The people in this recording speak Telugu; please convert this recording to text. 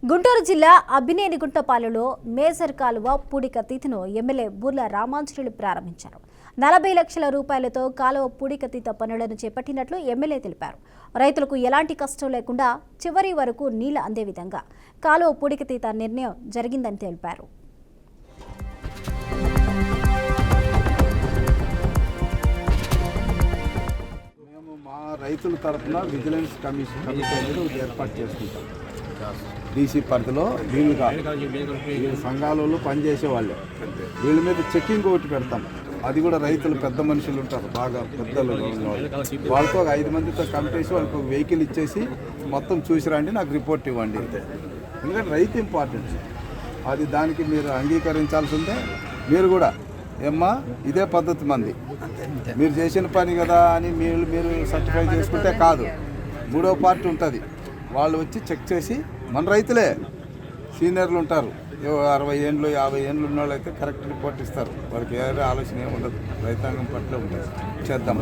గుంటూరు జిల్లా అబ్బినేనిగుంటపాలెంలో మేజర్ కాలువ పూడికతీతను ఎమ్మెల్యే బూర్ల రామాంజనేయులు ప్రారంభించారు. 40 లక్షల రూపాయలతో కాలువ పూడికతీత పనులను చేపట్టినట్లు ఎమ్మెల్యే తెలిపారు. రైతులకు ఎలాంటి కష్టం లేకుండా చివరి వరకు నీళ్లు అందే విధంగా కాలువ పూడికతీత నిర్ణయం జరిగిందని తెలిపారు. రైతుల తరఫున విజిలెన్స్ కమిషన్ కమిటీ అనేది ఏర్పాటు చేసుకుంటాం. డీసీ పరిధిలో వీళ్ళ సంఘాలలో పనిచేసే వాళ్ళే వీళ్ళ మీద చెక్కింగ్ ఒకటి పెడతాం. అది కూడా రైతులు పెద్ద మనుషులు ఉంటారు, బాగా పెద్దలు వాళ్ళతో ఒక 5 మందితో కమిటేసి వాళ్ళకి ఒక వెహికల్ ఇచ్చేసి మొత్తం చూసి రండి, నాకు రిపోర్ట్ ఇవ్వండి. ఎందుకంటే రైతు ఇంపార్టెంట్, అది దానికి మీరు అంగీకరించాల్సిందే. మీరు కూడా ఏమ్మా ఇదే పద్ధతి మంది, మీరు చేసిన పని కదా అని మీరు సర్టిఫై చేసుకుంటే కాదు. 3వ పార్టీ ఉంటుంది, వాళ్ళు వచ్చి చెక్ చేసి మన రైతులే సీనియర్లు ఉంటారు, 60 ఏళ్ళు 50 ఏళ్ళు ఉన్న వాళ్ళు అయితే కరెక్ట్ రిపోర్ట్ ఇస్తారు. వాళ్ళకి ఏ ఆలోచన ఏమి ఉండదు, రైతాంగం పట్ల ఉంటుంది. చేద్దాం.